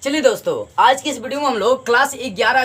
चलिए दोस्तों, आज की इस वीडियो में हम लोग क्लास 11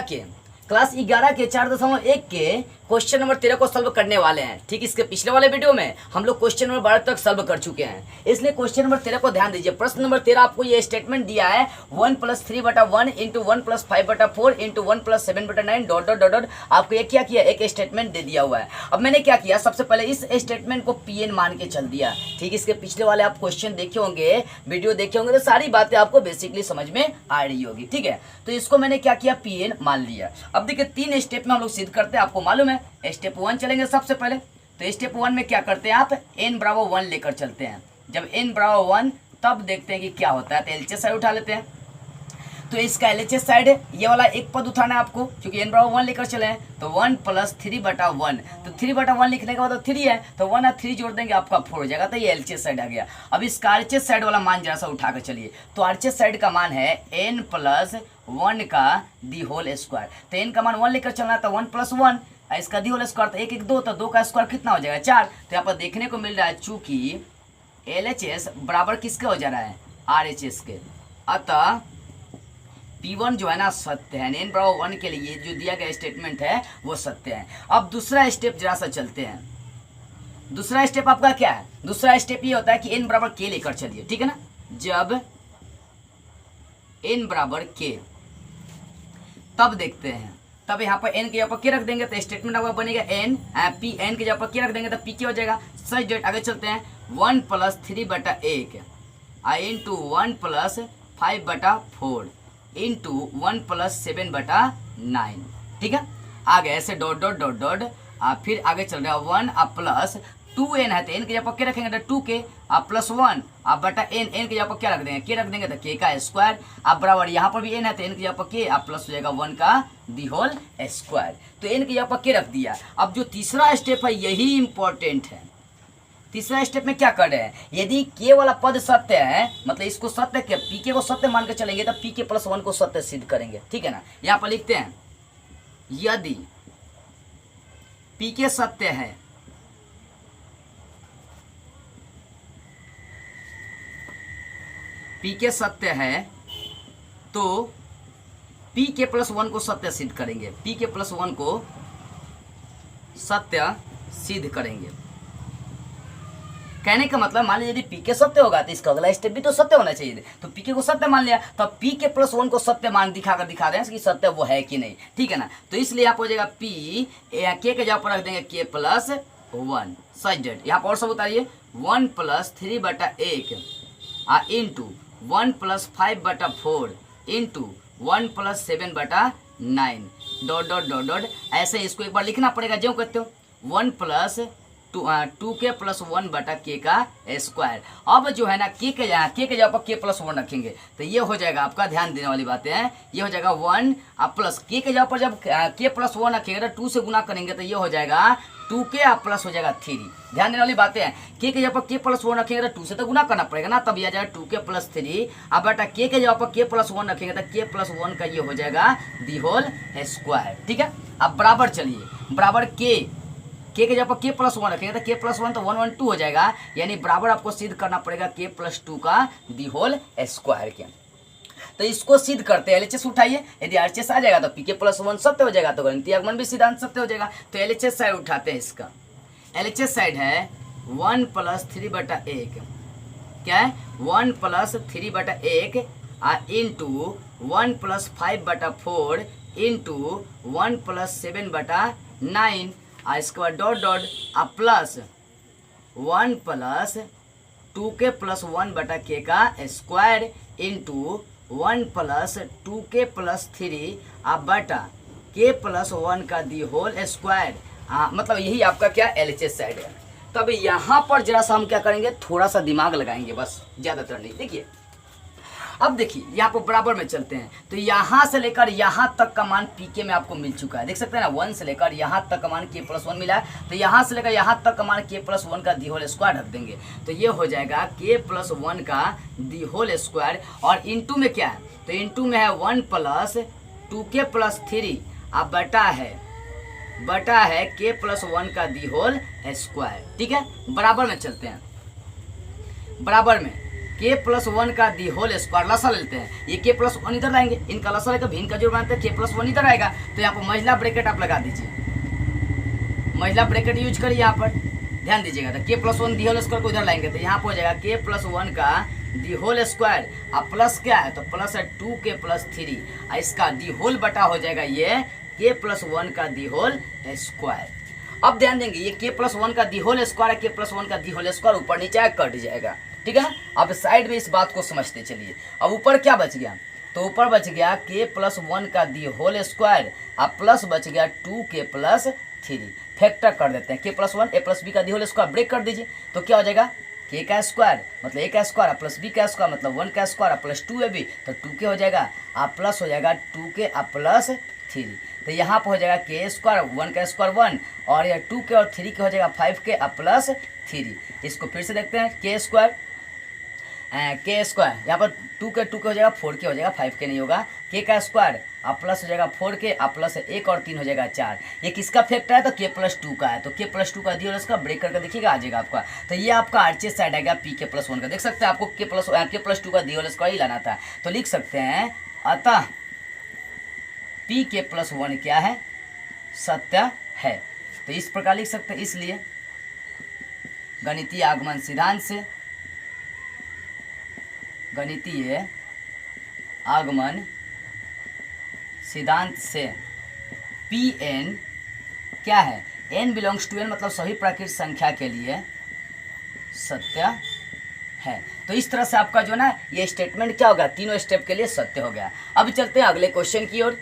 के 4.1 के क्वेश्चन नंबर 13 को सॉल्व करने वाले हैं। ठीक, इसके पिछले वाले वीडियो में हम लोग क्वेश्चन नंबर 12 तक सॉल्व कर चुके हैं, इसलिए क्वेश्चन नंबर 13 को ध्यान दीजिए। प्रश्न नंबर 13 आपको ये स्टेटमेंट दिया है 1 + 3/1 into 1 + 5/4 into 1 + 7/9 dot dot dot dot. आपको ये क्या किया, एक स्टेटमेंट दे दिया हुआ है। अब मैंने क्या किया, सबसे पहले इस स्टेटमेंट को Pn मान के चल दिया। ठीक, इसके पिछले वाले आप क्वेश्चन देखे होंगे, वीडियो देखे होंगे, तो सारी बातें आपको बेसिकली समझ में आ रही होगी। ठीक है, तो इसको मैंने क्या किया, Pn मान लिया। अब देखिए 3 स्टेप में हम लोग सिद्ध करते हैं, आपको मालूम है। स्टेप 1 चलेंगे सबसे पहले। तो स्टेप 1 में क्या करते हैं, आप n = 1 लेकर चलते हैं। जब n = 1 तब देखते हैं कि क्या होता है। तो LHS साइड उठा लेते हैं। तो इसका LHS साइड है, ये वाला एक पद उठाना है आपको, क्योंकि n = 1 लेकर चले हैं। तो 1 + 3/1, तो 3/1 लिखने के बाद 3 है, तो 1 और 3 जोड़ देंगे, आपका 4 हो जाएगा। तो ये LHS साइड आ गया। अब इसका RHS साइड वाला मान जरा सा उठा कर चलिए। तो RHS साइड का मान है n + 1 का दी होल स्क्वायर। तो n का मान 1 लेकर चलना है, तो 1 + 1, इसका दी होल स्क्वायर, तो 1 1 2, तो 2 का स्क्वायर कितना हो जाएगा, 4। तो यहाँ पर देखने को मिल रहा है चूंकि LHS बराबर किसके हो जा रहा है, RHS के, अतः P1 जो है ना सत्य है। n = 1 के लिए जो दिया गया स्टेटमेंट है वो सत्य है। अब दूसरा स्टेप जरा सा चलते हैं। दूसरा स्टेप आपका क्या है, दूसरा स्टेप ये होता है कि n = k लेकर चलिए। ठीक है ना, जब n = k तब देखते हैं, तब यहाँ पर n के जगह पर k रख देंगे तो स्टेटमेंट आपका बनेगा n के जगह पर k रख देंगे तो p हो जाएगा। सच डेट आगे चलते हैं। 1 + 3/1 इंटू 1 + 5/4 इंटू 1 + 7/9। ठीक है, आगे ऐसे डॉट डॉट डॉट डॉट, फिर आगे चल रहा है 1 प्लस 2n है, तो n के जगह पर क्या रखेंगे, तो 2k प्लस 1 बटा n के जगह पर क्या रख देंगे, k रख देंगे, तो k का स्क्वायर। अब बराबर यहाँ पर भी n है, तो n की जगह पर k प्लस हो जाएगा 1 का दी होल स्क्वायर। तो n की जगह पर k रख दिया। अब जो तीसरा स्टेप है यही इंपॉर्टेंट है। तीसरा स्टेप में क्या कर रहे हैं, यदि k वाला पद सत्य है, मतलब इसको सत्य के pk को सत्य मान के चलेंगे, तब pk + 1 को सत्य सिद्ध करेंगे। ठीक है ना, यहाँ पर लिखते हैं यदि pk सत्य है pk सत्य है तो pk + 1 को सत्य सिद्ध करेंगे। pk + 1 को सत्य सिद्ध करेंगे। कहने का मतलब, मान लीजिए यदि pk सत्य होगा तो इसका अगला स्टेप भी तो सत्य होना चाहिए। तो pk को सत्य मान लिया, तो pk + 1 को सत्य मान दिखा रहे हैं कि सत्य वो है कि नहीं। ठीक है ना, तो इसलिए यहाँ पर हो जाएगा p k के जगह पर रख देंगे k + 1 सच डेट। यहाँ पर और सब उतारिए 1 + 3/1 into 1 + 5/4 into 1 + 7/9 dot dot dot dot. ऐसे इसको एक बार लिखना पड़ेगा, जो कहते हो 1 + 2k + 1/k का स्क्वायर। अब जो है ना k के जगह पर k + 1 रखेंगे, तो ये हो जाएगा, आपका ध्यान देने वाली बातें हैं, ये हो जाएगा 1 प्लस k के जगह पर जब k + 1 रखेंगे तो 2 से गुना करेंगे, तो ये हो जाएगा 2k प्लस हो जाएगा 3। ध्यान देने वाली बातें हैं, k के जगह पर k + 1 रखेंगे तो 2 से तो गुना करना पड़ेगा ना, तब ये आ जाएगा 2k + 3। अब बेटा k के जगह पर k + 1 रखेंगे तो k + 1 का ये हो जाएगा दी होल स्क्वायर। ठीक है, अब बराबर चलिए, बराबर k के जगह पर k + 1 रखेंगे तो k + 1 तो 1 1 2 हो जाएगा, यानी बराबर आपको सिद्ध करना पड़ेगा k + 2 का दी होल स्क्वायर के। तो इसको सिद्ध करते हैं। LHS उठाइए, यदि RHS आ जाएगा तो pk + 1 सत्य हो जाएगा, तो गणितीय आगमन भी सिद्धांत सत्य हो जाएगा। तो LHS साइड उठाते हैं। इसका LHS साइड है 1 + 3/1, क्या है 1 + 3/1 इंटू 1 + 5/4 इंटू 1 + 7/9 इसके बाद dot dot plus 1 + 2k + 1/k का स्क्वायर इंटू 1 + 2k + 3 k + 1 का दी होल स्क्वायर। मतलब यही आपका क्या LHS साइड है। तब यहाँ पर जरा सा हम क्या करेंगे, थोड़ा सा दिमाग लगाएंगे, बस ज़्यादातर नहीं। देखिए, अब देखिए यहाँ पर बराबर में चलते हैं, तो यहाँ से लेकर यहाँ तक का मान pk में आपको मिल चुका है। देख सकते हैं ना, 1 से लेकर यहाँ तक का मान k + 1 मिला है, तो यहाँ से लेकर यहाँ तक का मान k + 1 का दी होल स्क्वायर रख देंगे, तो ये हो जाएगा k + 1 का दी होल स्क्वायर। और इंटू में क्या है, तो इंटू में है 1 + 2k + 3 बटा है k + 1 का दी होल स्क्वायर। ठीक है, बराबर में चलते हैं। बराबर में के प्लस वन का दी होल स्क्वायर लसा लेते हैं, ये के प्लस वन इधर लाएंगे, इनका लसा लेकर भिन्न का जोड़ बनाते हैं, के प्लस वन इधर आएगा, तो यहाँ पर महिला ब्रैकेट आप लगा दीजिए, महिला ब्रैकेट यूज करिए यहाँ पर, ध्यान दीजिएगा। तो k plus one the whole square को इधर लाएंगे तो यहाँ पर हो जाएगा के प्लस वन का दी होल स्क्वायर, अब प्लस क्या है तो प्लस है 2k प्लस 3, इसका दी होल बटा हो जाएगा ये के प्लस वन का दी होल स्क्वायर। अब ध्यान देंगे ये के प्लस वन का दी होल स्क्वायर, के प्लस वन का दी होल स्क्वायर ऊपर नीचे कट जाएगा, ठीक है। अब साइड में इस बात को समझते चलिए। अब ऊपर क्या बच गया, तो ऊपर बच गया के प्लस वन का दी होल स्क्वायर, अब प्लस बच गया 2k प्लस 3, फैक्टर कर देते हैं, के प्लस वन ए प्लस बी का दी होल स्क्वायर ब्रेक कर दीजिए, तो क्या हो जाएगा के का स्क्वायर मतलब ए का स्क्वायर प्लस बी का स्क्वायर मतलब 1 का स्क्वायर प्लस 2ab, तो 2k हो जाएगा, आप प्लस हो जाएगा 2k प्लस 3, तो यहाँ पर हो जाएगा के स्क्वायर 1 का स्क्वायर 1 और यह 2k और 3 के हो जाएगा 5k प्लस 3। इसको फिर से देखते हैं, के स्क्वायर यहाँ पर 2k हो जाएगा 4k हो जाएगा, 5k नहीं होगा, के का स्क्वायर अब प्लस हो जाएगा 4k अब प्लस 1 और 3 हो जाएगा 4, ये किसका फैक्टर है तो के प्लस 2 का है, तो के प्लस 2 का दिया उसका ब्रेक करके देखिएगा आ जाएगा आपका। तो ये आपका आरचेस साइड आएगा पी के प्लस 1 का, देख सकते हैं आपको के प्लस 2 का दिया उसका ही लाना था, तो लिख सकते हैं अतः पी के प्लस 1 क्या है सत्य है, तो इस प्रकार लिख सकते हैं। इसलिए गणितीय आगमन सिद्धांत से, गणितीय आगमन सिद्धांत से पी एन क्या है, एन बिलोंग्स टू एन मतलब सभी प्राकृतिक संख्या के लिए सत्य है। तो इस तरह से आपका जो ना ये स्टेटमेंट क्या होगा, तीनों स्टेप के लिए सत्य हो गया। अब चलते हैं अगले क्वेश्चन की ओर।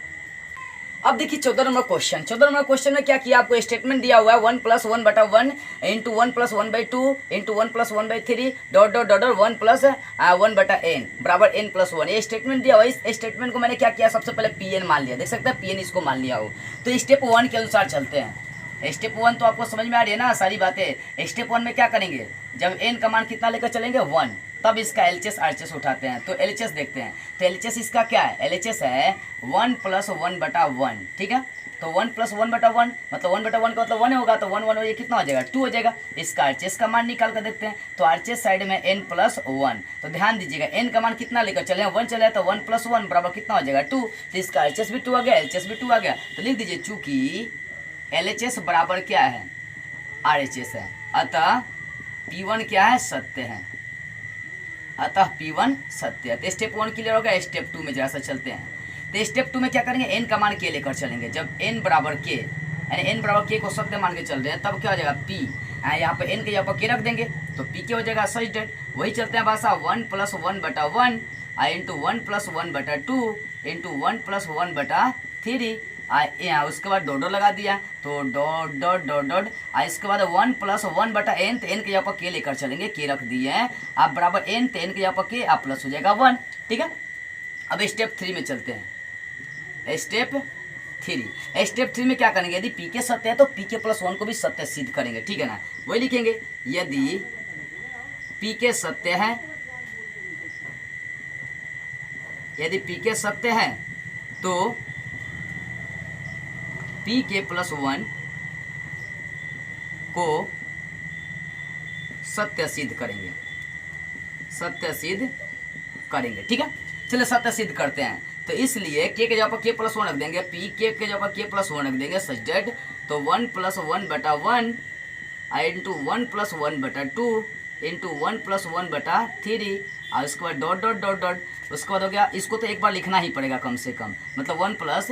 अब देखिए 14 नंबर क्वेश्चन, 14 नंबर क्वेश्चन में क्या किया, आपको स्टेटमेंट दिया हुआ है 1 प्लस 1 बटा 1 into 1 plus 1 by 2 into 1 plus 1 by 3 dot dot dot 1 plus 1 बटा n बराबर n प्लस 1, ये स्टेटमेंट दिया हुआ है। इस स्टेटमेंट को मैंने क्या किया, सबसे पहले pn मान लिया, देख सकते हैं pn इसको मान लिया हो। तो स्टेप 1 के अनुसार चलते हैं। स्टेप 1 तो आपको समझ में आ रही है ना सारी बातें। स्टेप 1 में क्या करेंगे, जब n का मान कितना लेकर चलेंगे 1, तब इसका एलएचएस आरएचएस उठाते हैं। तो एलएचएस देखते हैं, तो एलएचएस इसका क्या है, एलएचएस है 1 प्लस 1 बटा 1, ठीक है। तो 1 प्लस 1 बटा 1 मतलब 1 बटा 1 का मतलब 1 होगा, तो 1 1 ये कितना हो जाएगा 2 हो जाएगा। इसका आरएचएस का मान निकाल कर देखते हैं, तो आरएचएस साइड में n प्लस 1, तो ध्यान दीजिएगा n का मान कितना लेकर चले 1 चले, तो 1 प्लस 1 बराबर कितना हो जाएगा 2, तो इसका आरएचएस भी 2 आ गया, एलएचएस भी 2 आ गया। तो लिख दीजिए चूंकि एलएचएस बराबर क्या है आरएचएस है, अतः P1 क्या है सत्य है, अतः P1 सत्य है। तो स्टेप 1 क्लियर हो गया। स्टेप 2 में जरा सा चलते हैं। तो स्टेप 2 में क्या करेंगे, n का मान k लेकर चलेंगे। जब n बराबर k यानी n बराबर k को सत्य मान के चल रहे हैं, तब क्या हो जाएगा p, यहाँ पर n के यहाँ पर k रख देंगे तो p के हो जाएगा सच डेट। वही चलते हैं भाषा 1 प्लस 1 बटा 1 इंटू 1 प्लस 1 बटा 2 इंटू 1 प्लस 1 बटा 3 यहाँ उसके बाद डॉट लगा दिया, तो डॉट डॉट डॉट डॉट इसके बाद 1 प्लस 1 बटा n, तो n के यहाँ पर k लेकर चलेंगे, k रख दिए हैं आप बराबर n, तो n के यहाँ पर k आप प्लस हो जाएगा 1, ठीक है। अब स्टेप 3 में चलते हैं। स्टेप 3 में क्या करेंगे, यदि p के सत्य है तो p के प्लस 1 को भी सत्य सिद्ध करेंगे, ठीक है ना। वही लिखेंगे यदि p के सत्य है, यदि p के सत्य है तो p के प्लस 1 को सत्य सिद्ध करेंगे, सत्य सिद्ध करेंगे, ठीक है। चलिए सत्य सिद्ध करते हैं। तो इसलिए k के जगह पर k प्लस 1 रख देंगे, p के जगह पर k प्लस 1 रख देंगे सच डेट, तो 1 प्लस 1 बटा 1 इंटू 1 प्लस 1 बटा 2 इंटू 1 प्लस 1 बटा 3 और उसके बाद डॉट डॉट डॉट डॉट, उसके बाद हो गया, इसको तो एक बार लिखना ही पड़ेगा कम से कम, मतलब 1 प्लस,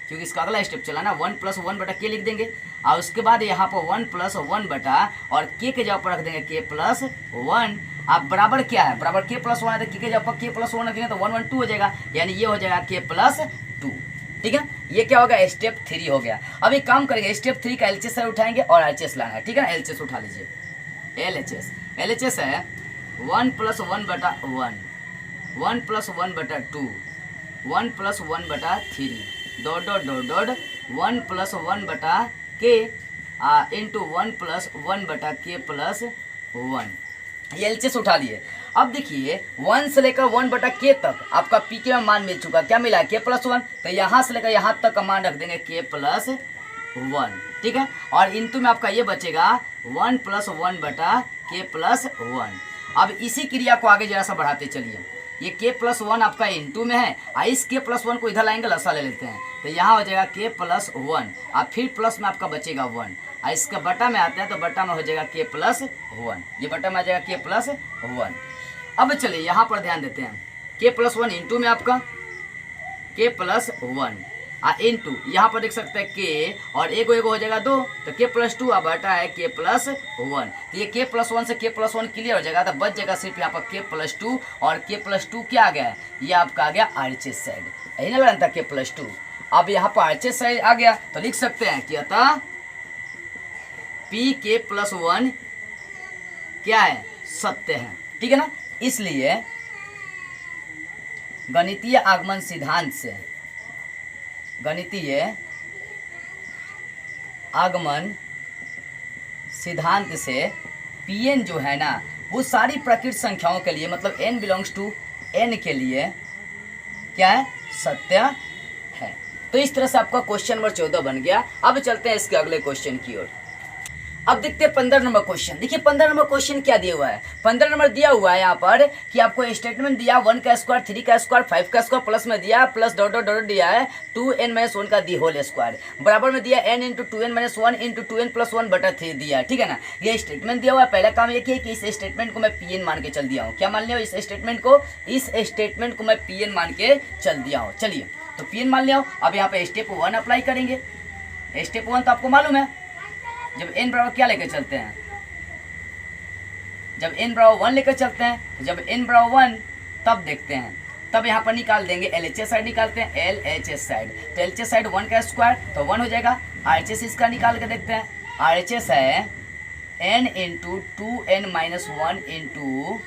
क्योंकि इसका अगला स्टेप चला ना, 1 प्लस 1 बटा k लिख देंगे और उसके बाद यहाँ पर 1 प्लस 1 बटा और k के जगह पर रख देंगे k प्लस 1। अब बराबर क्या है, बराबर k प्लस 1 है, तो k के जगह पर k प्लस 1 रखेंगे तो 1 1 2 हो जाएगा, यानी ये हो जाएगा k प्लस 2, ठीक है। ये क्या होगा, स्टेप 3 हो गया। अब एक काम करेंगे, स्टेप 3 का एलएचएस उठाएंगे और आरएचएस लाना है, ठीक है ना। एलएचएस उठा लीजिए, एलएचएस है 1 प्लस 1 बटा 1, 1 प्लस 1 बटा 2, 1 प्लस 1 बटा 3 dot dot dot dot 1 plus 1 बटा k इंटू 1 प्लस 1 बटा k प्लस 1, ये एलएचएस उठा लिए। अब देखिए 1 से लेकर 1 बटा k तक आपका पी के में मान मिल चुका, क्या मिला है k प्लस 1, तो यहाँ से लेकर यहाँ तक का मान रख देंगे k प्लस 1, ठीक है। और इंटू में आपका ये बचेगा 1 प्लस 1 बटा k प्लस 1। अब इसी क्रिया को आगे जरा सा बढ़ाते चलिए। ये k+1 आपका इनटू में है, इस k+1 को इधर लाएंगे, लसा ले लेते हैं, तो यहाँ हो जाएगा k+1, और फिर प्लस में आपका बचेगा 1, और इसका बटा में आते हैं तो बटा में हो जाएगा k+1, ये बटा में आ जाएगा k+1। अब चलिए यहाँ पर ध्यान देते हैं, k+1 इंटू में आपका k+1 इंटू यहाँ पर देख सकते हैं k और एगो एगो हो जाएगा 2, तो k+2 अब बटा है k+1, तो ये k+1 से k+1 क्लियर हो जाएगा, तो बच जाएगा सिर्फ यहाँ पर k+2, और k+2 क्या आ गया है, ये आपका आ गया RHS साइड, यही ना लगता k+2। अब यहाँ पर RHS साइड आ गया तो लिख सकते हैं कि अतः pk+1 क्या है, सत्य है, ठीक है ना। इसलिए गणितीय आगमन सिद्धांत से, गणितीय आगमन सिद्धांत से Pn जो है ना वो सारी प्रकृत संख्याओं के लिए, मतलब n बिलोंग्स टू n के लिए क्या है, सत्य है। तो इस तरह से आपका क्वेश्चन नंबर 14 बन गया। अब चलते हैं इसके अगले क्वेश्चन की ओर। अब देखते हैं 15 नंबर क्वेश्चन। देखिए 15 नंबर क्वेश्चन क्या दिया हुआ है, 15 नंबर दिया हुआ है यहाँ पर कि आपको स्टेटमेंट दिया 1 का स्क्वायर, 3 का स्क्वायर, 5 का स्क्वायर, प्लस में दिया प्लस डॉट डॉट डॉट दिया है 2n-1 का दी होल स्क्वायर, बराबर में दिया n into 2n-1 into 2n+1 बटा 3 दिया है, ठीक है ना। ये स्टेटमेंट दिया हुआ है। पहला काम ये किया कि इस स्टेटमेंट को मैं Pn मान के चल दिया हूँ। क्या मान लिया, इस स्टेटमेंट को मैं Pn मान के चल दिया हूँ। चलिए तो Pn मान लिया हूँ। अब यहाँ पे स्टेप 1 अप्लाई करेंगे। स्टेप 1 तो आपको मालूम है, जब n बराबर क्या लेकर चलते हैं, जब n बराबर 1 लेकर चलते हैं, जब n बराबर 1 तब देखते हैं, तब यहाँ पर निकाल देंगे LHS साइड, निकालते हैं LHS साइड, तो LHS साइड 1 का स्क्वायर तो 1 हो जाएगा। RHS इसका निकाल के देखते हैं, RHS है n into 2n-1 into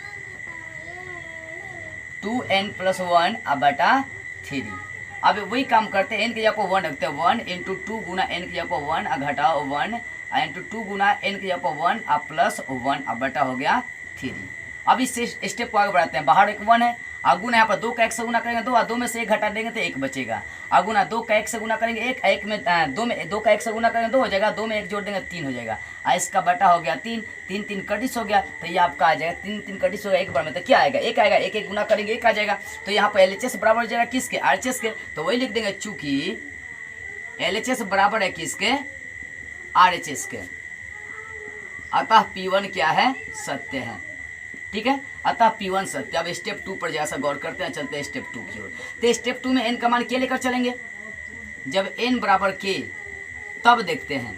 2n+1 अब बटा 3। अब वही काम करते हैं, n की जगह को 1 रखते हैं, 1 इंटू 2 गुना n की जगह को 1 घटाओ 1 इंटू 2 गुना n की जगह को 1 प्लस 1 अब बटा हो गया 3। अब इस स्टेप को आगे बढ़ाते हैं। बाहर एक 1 है, गुना यहाँ पर 2 का 1 से गुना करेंगे 2, और 2 में से 1 घटा देंगे तो 1 बचेगा। गुना 2 का 1 से गुना करेंगे 1, 1 में 2 का 1 से गुना करेंगे 2 हो जाएगा, 2 में 1 जोड़ देंगे 3 हो जाएगा। इसका बटा हो गया 3, 3 3 कटिस हो गया, तो ये आपका आ जाएगा 3 3 कटिस हो गया, एक बार में तो क्या आएगा, 1 आएगा, 1 1 गुना करेंगे 1 आ जाएगा। तो यहाँ पर LHS बराबर हो जाएगा किसके, RHS के, तो वही लिख देंगे चूंकि LHS बराबर है किसके, RHS के, अतः P1 क्या है, सत्य है, ठीक है, अतः P1 सत्य। अब स्टेप 2 पर जैसा गौर करते हैं, चलते हैं स्टेप 2 की ओर। तो स्टेप 2 में n का मान k लेकर चलेंगे। जब n बराबर k तब देखते हैं,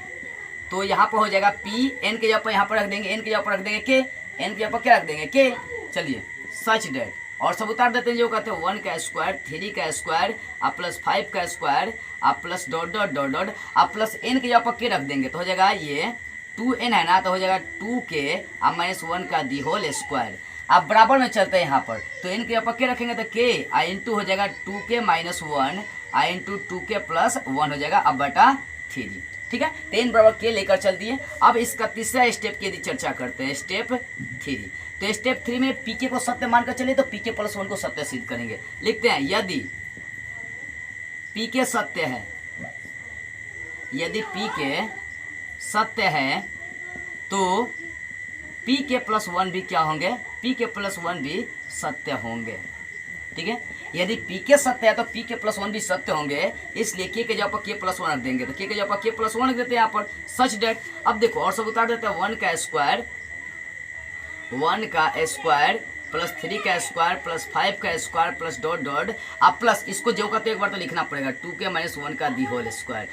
तो यहाँ पर हो जाएगा P, n के जगह पर यहाँ पर रख देंगे, n के जगह पर रख देंगे k, n के जगह पर क्या रख देंगे k। चलिए सच डेट और सब उतार देते हैं, जो कहते हैं 1 का स्क्वायर, 3 का स्क्वायर प्लस 5 का square plus dot dot dot dot plus n के जगह पर k रख देंगे, तो हो जाएगा ये 2n है ना, तो हो जाएगा 2k -1 का दी होल स्क्वायर। अब बराबर में चलते हैं यहाँ पर, तो n के ऊपर k रखेंगे तो k इंटू हो जाएगा 2k -1 इंटू 2k + 1 हो जाएगा अब बटा 3, ठीक है। तो n बराबर k लेकर चल दिए। अब इसका तीसरा स्टेप की यदि चर्चा करते हैं, स्टेप 3। तो स्टेप 3 में pk को सत्य मानकर चलिए, तो pk + 1 को सत्य सिद्ध करेंगे। लिखते हैं यदि pk सत्य है, यदि pk सत्य है तो pk + 1 भी क्या होंगे, pk + 1 भी सत्य होंगे, ठीक है। यदि pk सत्य है तो pk + 1 भी सत्य होंगे, इसलिए k के जगह पर k + 1 रख देंगे, तो k के जगह पर k + 1 रख देते हैं यहाँ पर सच डेट। अब देखो और सब उतार देते हैं, 1 का स्क्वायर प्लस 3 का स्क्वायर प्लस 5 का स्क्वायर प्लस डॉट डॉट अब प्लस इसको जो कहते हैं एक बार तो लिखना पड़ेगा 2k - 1 का दी होल स्क्वायर।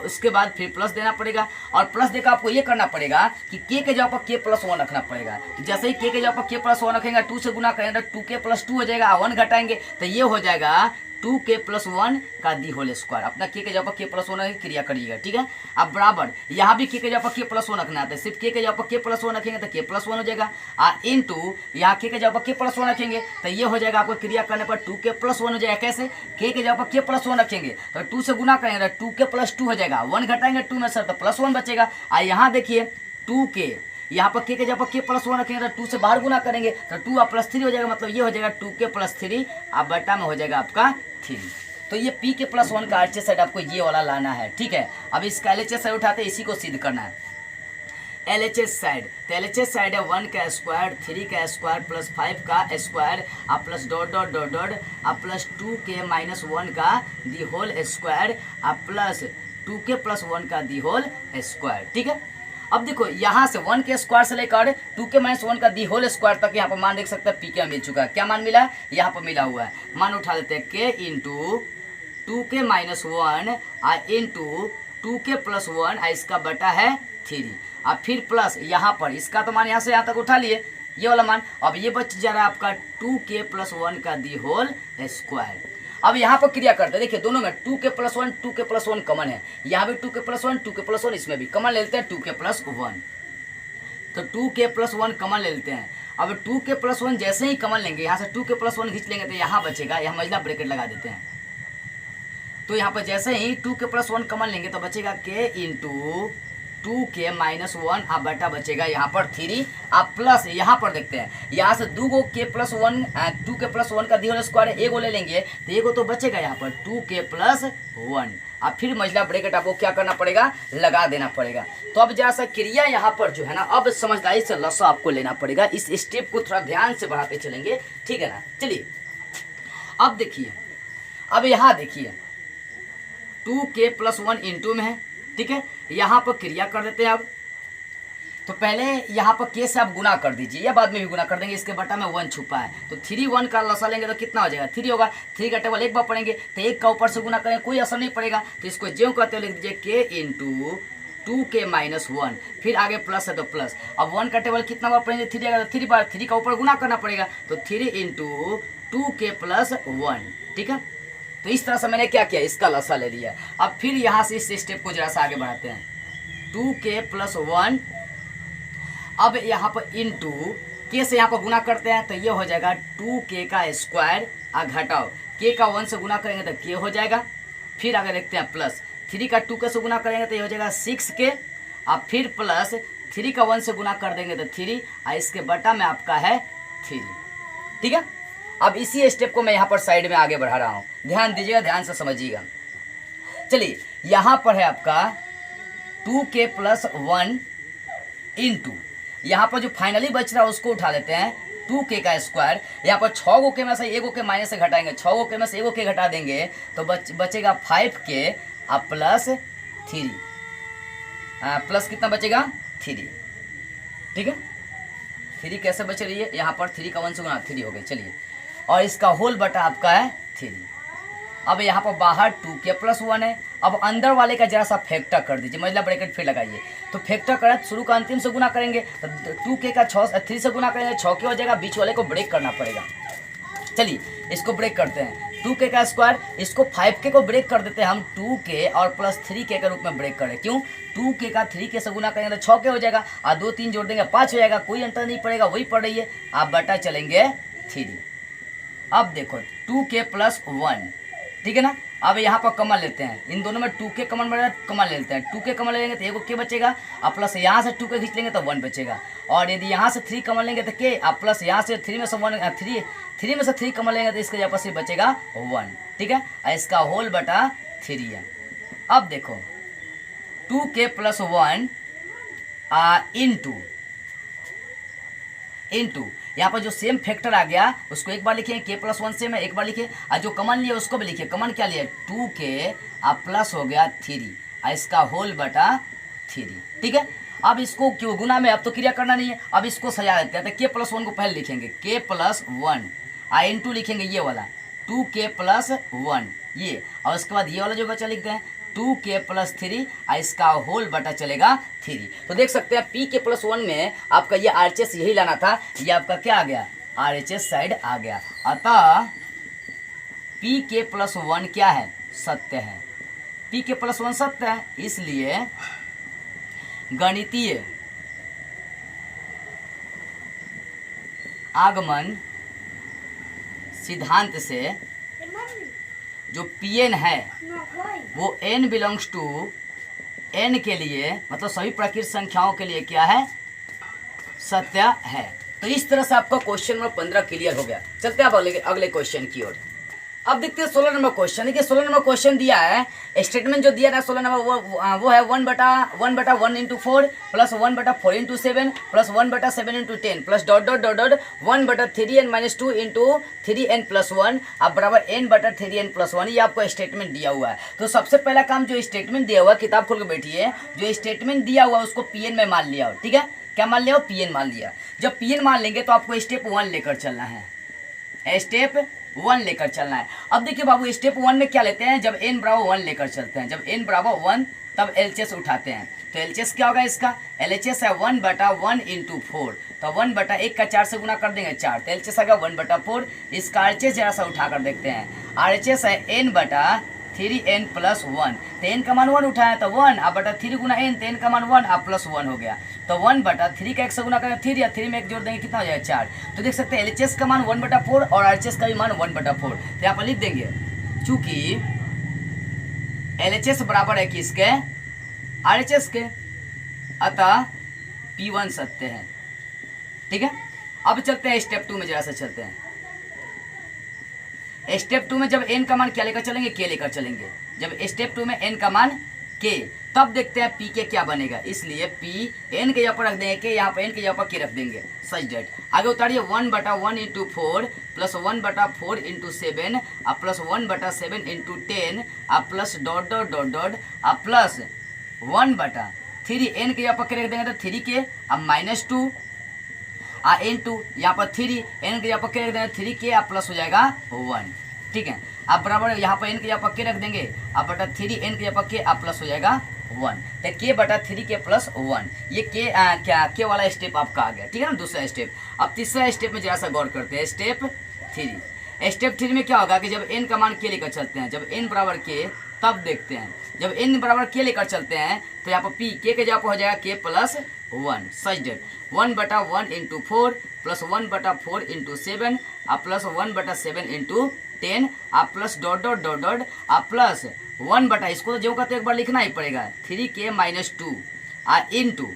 उसके बाद फिर प्लस देना पड़ेगा, और प्लस देकर आपको ये करना पड़ेगा कि k के जगह पर k + 1 रखना पड़ेगा। तो जैसे ही k के जगह पर k + 1 रखेंगे, 2 से गुना करेंगे तो 2k + 2 हो जाएगा, 1 घटाएंगे तो ये हो जाएगा 2k + 1 का दी होल स्क्वायर। अपना k के जगह पर k + 1 रखेंगे, क्रिया करिएगा, ठीक है। अब बराबर यहाँ भी k के जगह पर k + 1 रखना आता है, सिर्फ k के जगह पर k + 1 रखेंगे तो k + 1 हो जाएगा, इंटू यहाँ k के जगह पर k + 1 रखेंगे तो ये हो जाएगा आपको क्रिया करने पर 2k + 1 हो जाएगा। कैसे, k के जगह पर k + 1 रखेंगे तो 2 से गुना करेंगे तो 2k + 2 हो जाएगा, 1 घटाएंगे 2 में सर तो +1 बचेगा। यहाँ देखिए 2k, यहाँ पर k के जगह पर k + 1 रखेंगे तो 2 से बाहर गुना करेंगे तो 2 + 3 हो जाएगा, मतलब ये हो जाएगा 2k + 3 अब बटा में हो जाएगा आपका 3। तो ये pk + 1 का RHS साइड आपको ये वाला लाना है, ठीक है। अब इसका LHS साइड उठाते इसी को सिद्ध करना है। LHS साइड, तो LHS साइड है 1 का स्क्वायर, 3 का स्क्वायर प्लस 5 का स्क्वायर आप plus dot dot dot dot आप प्लस 2k माइनस 1 का दी होल स्क्वायर आप प्लस 2k प्लस 1 का दी होल स्क्वायर। ठीक है, अब देखो यहाँ से 1 के स्क्वायर से लेकर 2k माइनस 1 का दी होल स्क्वायर तक यहाँ पर मान देख सकते हैं पी के मिल चुका है। क्या मान मिला है? यहाँ पर मिला हुआ है, मान उठा लेते हैं k into 2k minus 1 into 2k plus 1 इसका बटा है 3 और फिर प्लस यहाँ पर इसका तो मान यहाँ से यहाँ तक उठा लिए ये वाला मान। अब ये बच जा रहा है आपका 2k प्लस 1 का दी होल स्क्वायर। अब यहाँ पर क्रिया करते हैं, देखिए दोनों में 2k plus 1 2k plus 1 common है, यहाँ भी 2k प्लस 1 2k प्लस 1 इसमें भी कॉमन ले लेते हैं 2k प्लस 1, तो 2k प्लस 1 कॉमन ले लेते हैं। अब 2k प्लस 1 जैसे ही कॉमन लेंगे यहाँ से 2k प्लस 1 खींच लेंगे तो यहाँ बचेगा, यहाँ मझला ब्रैकेट लगा देते हैं, तो यहाँ पर जैसे ही 2k प्लस 1 कॉमन लेंगे तो बचेगा k इंटू 2k माइनस 1 आप बटा बचेगा यहाँ पर 3 आप प्लस यहाँ पर देखते हैं यहाँ से 2 k प्लस 1 2k प्लस 1 का दी होल स्क्वायर एगो ले लेंगे तो एगो तो बचेगा यहाँ पर 2k प्लस 1 अब फिर मझला ब्रैकेट आपको क्या करना पड़ेगा, लगा देना पड़ेगा। तो अब जरा सा क्रिया यहाँ पर जो है ना अब समझदारी से लसा आपको लेना पड़ेगा, इस स्टेप को थोड़ा ध्यान से बढ़ाते चलेंगे, ठीक है ना। चलिए अब देखिए, अब यहाँ देखिए 2k प्लस 1 इंटू में है, ठीक है, यहाँ पर क्रिया कर देते हैं। अब तो पहले यहाँ पर k से आप गुना कर दीजिए या बाद में भी गुना कर देंगे, इसके बटा में 1 छुपा है तो 3 1 का लसा लेंगे तो कितना हो जाएगा 3 होगा, 3 का टेबल एक बार पढ़ेंगे तो एक का ऊपर से गुना करेंगे कोई असर नहीं पड़ेगा, तो इसको ज्यों कहते हुए लिख दीजिए k इंटू 2k माइनस 1 फिर आगे प्लस है तो प्लस। अब 1 का टेबल कितना बार पढ़ेंगे 3 आएगा तो 3 बार 3 का ऊपर गुना करना पड़ेगा तो 3 इंटू 2k प्लस 1, ठीक है। तो इस तरह से मैंने क्या किया, इसका लसा ले लिया। अब फिर यहाँ से इस स्टेप को जरा सा आगे बढ़ाते हैं, 2k प्लस 1 अब यहाँ पर इंटू k से यहाँ पर गुना करते हैं तो ये हो जाएगा 2k का स्क्वायर घटाओ k का 1 से गुना करेंगे तो k हो जाएगा, फिर आगे देखते हैं प्लस 3 का 2k से गुना करेंगे तो ये हो जाएगा 6k अब फिर प्लस 3 का 1 से गुना कर देंगे तो 3 और इसके बटा में आपका है 3, ठीक है। अब इसी स्टेप को मैं यहाँ पर साइड में आगे बढ़ा रहा हूँ, ध्यान दीजिएगा, ध्यान से समझिएगा। चलिए यहाँ पर है आपका 2k प्लस 1 इंटू यहाँ पर जो फाइनली बच रहा है उसको उठा लेते हैं 2k का स्क्वायर, यहाँ पर 6 गो के में से एगो के माइनस से घटाएंगे, 6 गो के में से एगो के घटा देंगे तो बचेगा 5k अब प्लस 3 प्लस कितना बचेगा 3, ठीक है। 3 कैसे बच रही है, यहाँ पर 3 का 1 से गुना 3 हो गई, चलिए, और इसका होल बटा आपका है 3। अब यहाँ पर बाहर 2k प्लस 1 है, अब अंदर वाले का जरा सा फैक्टर कर दीजिए, मतलब ब्रैकेट फिर लगाइए, तो फैक्टर करें शुरू का अंतिम से गुना करेंगे तो 2k का 3 से गुना करेंगे 6k हो जाएगा, बीच वाले को ब्रेक करना पड़ेगा। चलिए इसको ब्रेक करते हैं, 2k का स्क्वायर इसको 5k को ब्रेक कर देते हैं हम 2k और प्लस 3k के रूप में ब्रेक करें, क्यों 2k का 3k से गुना करेंगे तो 6k हो जाएगा और 2 3 जोड़ देंगे 5 हो जाएगा, कोई अंतर नहीं पड़ेगा, वही पड़ रही है, आप बटा चलेंगे 3। अब देखो 2k प्लस 1, ठीक है ना। अब यहाँ पर कमन लेते हैं, इन दोनों में 2k कमन बढ़ेगा, कमन ले लेते हैं, 2k कमन ले लेंगे तो एगो k बचेगा और प्लस यहाँ से 2k खींच लेंगे तो 1 बचेगा, और यदि यहाँ से 3 कमन लेंगे तो k और प्लस यहाँ से 3 में से 3 कमन लेंगे तो इसके आपस में बचेगा 1, ठीक है, और इसका होल बटा 3 है। अब देखो 2k प्लस 1 इंटू यहाँ पर जो सेम फैक्टर आ गया उसको एक बार लिखिए, k प्लस 1 सेम है एक बार लिखिए, और जो कमन लिया उसको भी लिखिए, कमन क्या लिया 2k अब प्लस हो गया 3 और इसका होल बटा 3, ठीक है। अब इसको क्यों गुना में, अब तो क्रिया करना नहीं है, अब इसको सजा देते हैं, तो k प्लस 1 को पहले लिखेंगे k प्लस 1 और इंटू लिखेंगे ये वाला 2k प्लस 1 ये, और उसके बाद ये वाला जो बचा लिखते हैं 2k प्लस 3 और इसका होल बटा चलेगा 3। तो देख सकते हैं pk प्लस 1 में आपका ये RHS यही लाना था, ये आपका क्या आ गया RHS साइड आ गया, अतः pk प्लस 1 क्या है सत्य है, pk प्लस 1 सत्य है, इसलिए गणितीय आगमन सिद्धांत से जो Pn है वो n बिलोंग्स टू n के लिए, मतलब सभी प्राकृतिक संख्याओं के लिए क्या है सत्य है। तो इस तरह से आपका क्वेश्चन नंबर 15 क्लियर हो गया। चलते हैं अब अगले क्वेश्चन की ओर। अब देखते हैं 16 नंबर क्वेश्चन। देखिए 16 नंबर क्वेश्चन दिया है, स्टेटमेंट जो दिया है 16 नंबर वो है 1/1 into 4 plus 1/4 into 7 plus 1/7 into 10 plus dot dot dot dot 1/3n-2 into 3n+1 अब बराबर n/3n+1। ये आपको स्टेटमेंट दिया हुआ है। तो सबसे पहला काम जो स्टेटमेंट दिया हुआ है, किताब खोल के बैठिए, जो स्टेटमेंट दिया हुआ है उसको पीएन में मान लिया हो। ठीक है, क्या मान लिया हो? पीएन मान लिया। जब पीएन मान लेंगे तो आपको स्टेप 1 लेकर चलना है, स्टेप 1 लेकर चलना है। अब देखिए बाबू स्टेप 1 में क्या लेते हैं, जब n बराबर 1 लेकर चलते हैं, जब n बराबर 1 तब LHS उठाते हैं। तो LHS क्या होगा इसका? LHS है 1/1 इंटू 4, तो 1/1 का 4 से गुना कर देंगे 4, तो LHS आ गया 1/4। इसका RHS जरा सा उठा कर देखते हैं, RHS है n/3n+1, तो n का मान 1 उठाया तो 1 अब बटा 3 गुना n, तो n का मान 1 अब +1 हो गया। तो 1/3 का 1 से गुना करें 3 या 3 में 1 जोड़ देंगे कितना हो जाएगा 4। तो देख सकते हैं LHS का मान 1/4 और RHS का भी मान 1/4। तो यहाँ पर लिख देंगे चूंकि LHS बराबर है किसके? RHS के, अतः P1 सत्य है। ठीक है, अब चलते हैं स्टेप 2 में, जरा सा चलते हैं। स्टेप 2 में जब n का मान क्या लेकर चलेंगे? k लेकर चलेंगे। जब स्टेप 2 में n का मान k, तब देखते हैं p के क्या बनेगा। इसलिए p n के यहाँ पर रख देंगे k, यहाँ पर n के यहाँ पर k रख देंगे, सच डेट। आगे उतारिए 1/1 इंटू 4 प्लस 1/4 इंटू 7 अब प्लस 1/7 इंटू 10 अब plus dot dot dot dot अब प्लस 1/3 n के यहाँ पर k रख देंगे तो 3k अब -2 n2 यहाँ पर 3 n के यहाँ पर k रख देंगे 3k अब प्लस हो जाएगा 1। ठीक है, अब बराबर यहाँ पर n के यहाँ पर k रख देंगे अब बटा 3 n के यहाँ पर k अब प्लस हो जाएगा 1, तो k/3k + 1। ये k वाला स्टेप आपका आ गया। ठीक है ना, दूसरा स्टेप। अब तीसरा स्टेप में जरा सा गौर करते हैं, स्टेप 3। स्टेप 3 में क्या होगा कि जब n का मान k लेकर चलते हैं, जब n बराबर k, तब देखते हैं जब n बराबर k लेकर चलते हैं तो यहाँ पर p k के जगह पर हो जाएगा k + 1, सच डेट। 1/1 इंटू 4 प्लस 1/4 इंटू 7 अब प्लस 1/7 इंटू 10 अब plus dot dot dot dot अब प्लस 1 इसको तो जो कहते एक बार लिखना ही पड़ेगा 3k - 2 इंटू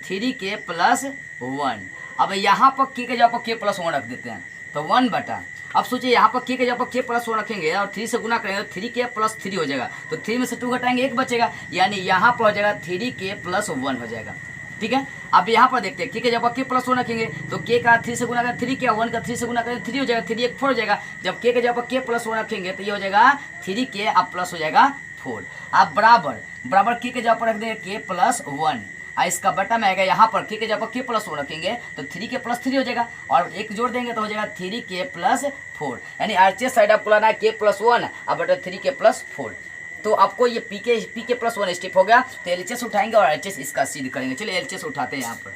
3k + 1। अब यहाँ पर k के जगह पर k + 1 रख देते हैं, तो 1 अब सोचिए यहाँ पर k के जगह पर k + 1 रखेंगे और 3 से गुना करेंगे तो 3k + 3 हो जाएगा, तो 3 में से 2 घटाएंगे 1 बचेगा, यानी यहाँ पर हो जाएगा 3k + 1 हो जाएगा। ठीक है, अब यहाँ पर देखते हैं k के जब k + 1 रखेंगे तो k का 3 से गुना करें 3 क्या 1 का 3 से गुना करें 3 हो जाएगा, 3 1 4 हो जाएगा। जब k के जब k + 1 रखेंगे तो ये हो जाएगा 3k अब प्लस हो जाएगा 4। अब बराबर k के जगह पर रख देंगे k + 1 इसका बटा में आएगा, यहाँ पर k के जगह पर k + 1 रखेंगे तो 3k + 3 हो जाएगा और 1 जोड़ देंगे तो हो जाएगा 3k + 4, यानी RHS साइड आपको लाना है k + 1 अब बटा 3k + 4। तो आपको ये pk + 1 स्टेप हो गया। तो LHS उठाएंगे और RHS इसका सिद्ध करेंगे। चलिए LHS उठाते हैं। यहाँ पर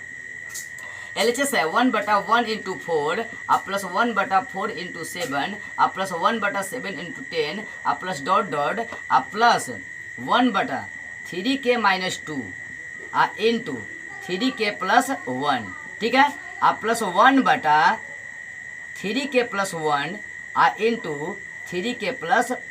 LHS है 1/1 इंटू 4 अब प्लस 1/4 इंटू 7 अब प्लस 1/7 इंटू 10 अब प्लस डॉट डॉट अब प्लस 1/3k - 2 इंटू 3k + 1। ठीक है, अब प्लस 1/3k + 1 इंटू 3k +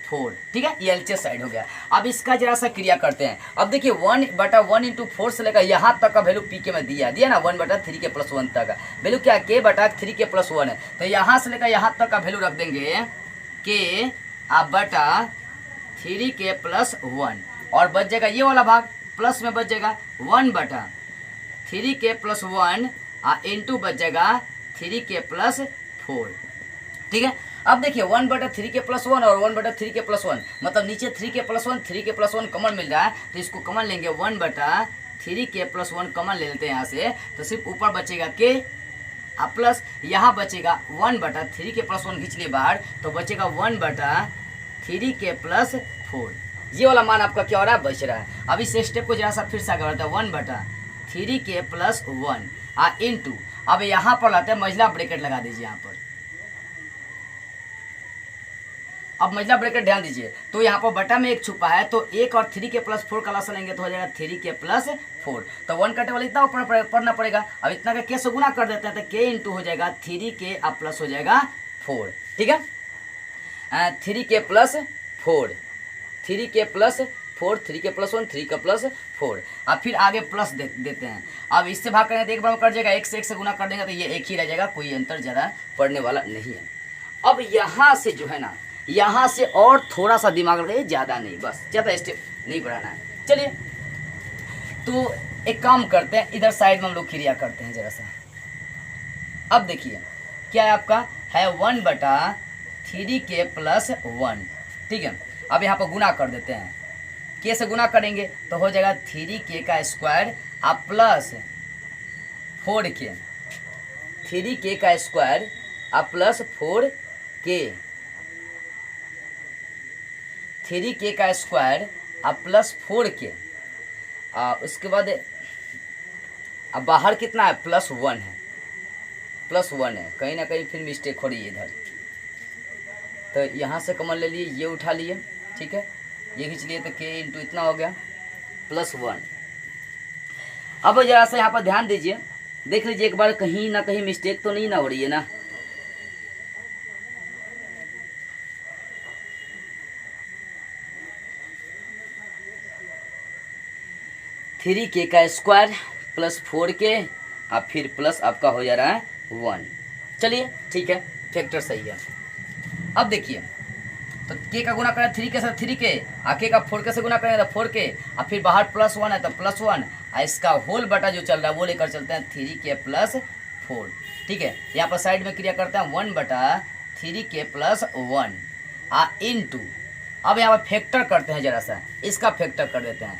4। ठीक है, ये LHS साइड हो गया। अब इसका जरा सा क्रिया करते हैं। अब देखिए 1/1 इंटू 4 से लेकर यहाँ तक का वैल्यू pk में दिया ना 1/3k + 1 तक वैल्यू क्या k/3k + 1 है, तो यहाँ से लेकर यहाँ तक का वैल्यू रख देंगे k/3k + 1 और बच जाएगा ये वाला भाग प्लस में बच जाएगा 1/3k + 1 इंटू बच जाएगा 3k + 4। ठीक है, अब देखिए 1/3k + 1 और 1/3k + 1 मतलब नीचे 3k + 1 3k + 1 कॉमन मिल रहा है, तो इसको कॉमन लेंगे 1/3k + 1 कॉमन ले लेते हैं यहाँ से, तो सिर्फ ऊपर बचेगा k अब प्लस यहाँ बचेगा 1/3k + 1 खींच लिए बाहर तो बचेगा 1/3k + 4। ये वाला मान आपका क्या हो रहा है? बच रहा है। अब इस स्टेप को जरा सा फिर से आगे बढ़ता है 1/3k + 1 इंटू अब यहाँ पर लाते हैं मझला ब्रैकेट लगा दीजिए। यहाँ पर अब मझला ब्रैकेट ध्यान दीजिए, तो यहाँ पर बटा में 1 छुपा है, तो 1 और 3k + 4 का लसा लेंगे तो हो जाएगा 3k + 4। तो 1 का टेबल इतना ऊपर पढ़ना पड़ेगा। अब इतना का k से गुना कर देते हैं तो k इंटू हो जाएगा 3k अब प्लस हो जाएगा 4। ठीक है, 3k + 4 3k + 4 3k + 1 3 का + 4। अब फिर आगे प्लस देते हैं। अब इससे भाग करेंगे तो एक बार कट जाएगा, 1 से गुना कर देंगे तो ये 1 ही रह जाएगा, कोई अंतर ज़्यादा पड़ने वाला नहीं है। अब यहाँ से जो है ना यहाँ से और थोड़ा सा दिमाग लगाइए, ज़्यादा नहीं, बस ज़्यादा स्टेप नहीं बढ़ाना है। चलिए तो एक काम करते हैं, इधर साइड में हम लोग क्रिया करते हैं जरा सा। अब देखिए क्या है, आपका है 1/3k + 1, ठीक है। अब यहाँ पर गुना कर देते हैं, k से गुना करेंगे तो हो जाएगा 3k² अब प्लस 4k, 3k² अब प्लस 4k, 3k² अब प्लस 4k। उसके बाद अब बाहर कितना है, +1 है, +1 है, कहीं ना कहीं फिर मिस्टेक हो रही है इधर। तो यहाँ से कॉमन ले लिए, ये उठा लिए, ठीक है, ये खींच लिए, तो k इंटू इतना हो गया +1। अब जरा सा यहाँ पर ध्यान दीजिए, देख लीजिए एक बार कहीं ना कहीं मिस्टेक तो नहीं ना हो रही है ना। थ्री के का स्क्वायर प्लस 4k और फिर प्लस आपका हो जा रहा है 1। चलिए ठीक है, फैक्टर सही है। अब देखिए तो k का गुना करें 3 के साथ 3k, और k का 4k से गुना करें तो 4k, और फिर बाहर +1 है तो +1, और इसका होल बटा जो चल रहा है वो लेकर चलते हैं 3k + 4, ठीक है। यहाँ पर साइड में क्रिया करते हैं 1/3k + 1 इंटू, अब यहाँ पर फैक्टर करते हैं, जरा सा इसका फैक्टर कर देते हैं।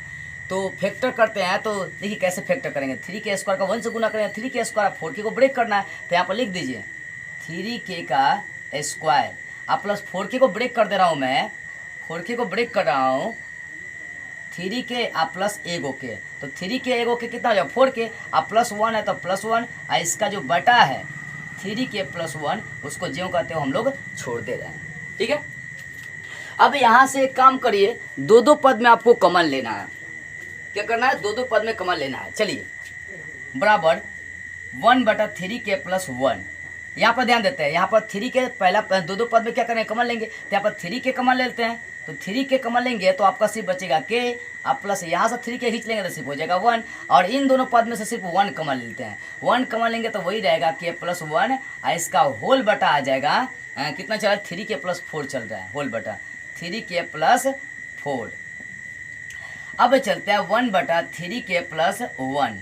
तो फैक्टर करते हैं तो देखिए कैसे फैक्टर करेंगे, 3k² का 1 से गुना करेंगे, 3k² 4k को ब्रेक करना है, तो यहाँ पर लिख दीजिए 3k का स्क्वायर अब प्लस 4k को ब्रेक कर दे रहा हूँ मैं, 4k को ब्रेक कर रहा हूँ, 3k आप प्लस 1k, तो 3k 1k कितना हो जाएगा 4k, अब +1 है तो +1, और इसका जो बटा है 3k + 1 उसको ज्यों कहते हो हम लोग छोड़ दे रहे हैं, ठीक है। अब यहाँ से एक काम करिए, दो पद में आपको कॉमन लेना है। क्या करना है, दो पद में कॉमन लेना है। चलिए बराबर 1/3k + 1, यहाँ पर ध्यान देते हैं, यहाँ पर 3k पहला दो पद में क्या करेंगे, कॉमन लेंगे, तो यहाँ पर 3k कॉमन ले लेते हैं, तो 3k कॉमन लेंगे तो आपका सिर्फ बचेगा k, अब प्लस यहाँ से 3k खींच लेंगे तो सिर्फ हो जाएगा 1, और इन दोनों पद में से सिर्फ 1 कॉमन लेते हैं, 1 कॉमन लेंगे तो वही रहेगा k + 1, और इसका होल बटा आ जाएगा कितना चल रहा है, 3k + 4 चल रहा है, होल बटा 3k + 4। अब चलते हैं 1/3k + 1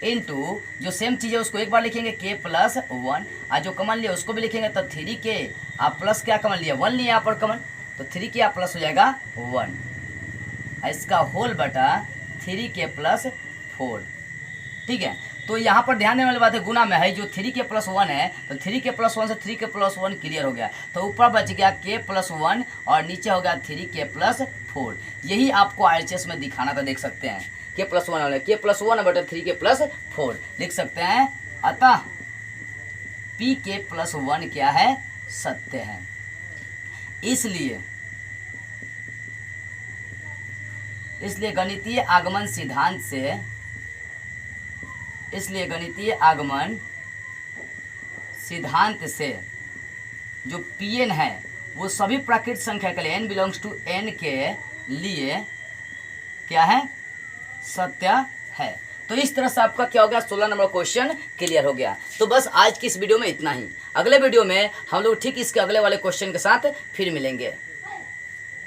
इंटू जो सेम चीज़ है उसको एक बार लिखेंगे k + 1, और जो कॉमन लिया उसको भी लिखेंगे, तो 3k आप प्लस क्या कॉमन लिया 1 लिया यहाँ पर कॉमन, तो 3k आप प्लस हो जाएगा 1, इसका होल बटा 3k + 4, ठीक है। तो यहाँ पर ध्यान देने वाली बात है, गुना में है जो 3k + 1 है, तो 3k + 1 से 3k + 1 क्लियर हो गया, तो ऊपर बच गया k + 1 और नीचे हो गया 3k + 4। यही आपको RHS में दिखाना था, देख सकते हैं k + 1 वाले k + 1/3k + 4 लिख सकते हैं। अतः pk + 1 क्या है, सत्य है। इसलिए गणितीय आगमन सिद्धांत से, इसलिए गणितीय आगमन सिद्धांत से जो Pn है वो सभी प्राकृत संख्या के लिए n बिलोंग्स टू n के लिए क्या है, सत्य है। तो इस तरह से आपका क्या हो गया, 16 नंबर क्वेश्चन क्लियर हो गया। तो बस आज की इस वीडियो में इतना ही, अगले वीडियो में हम लोग ठीक इसके अगले वाले क्वेश्चन के साथ फिर मिलेंगे।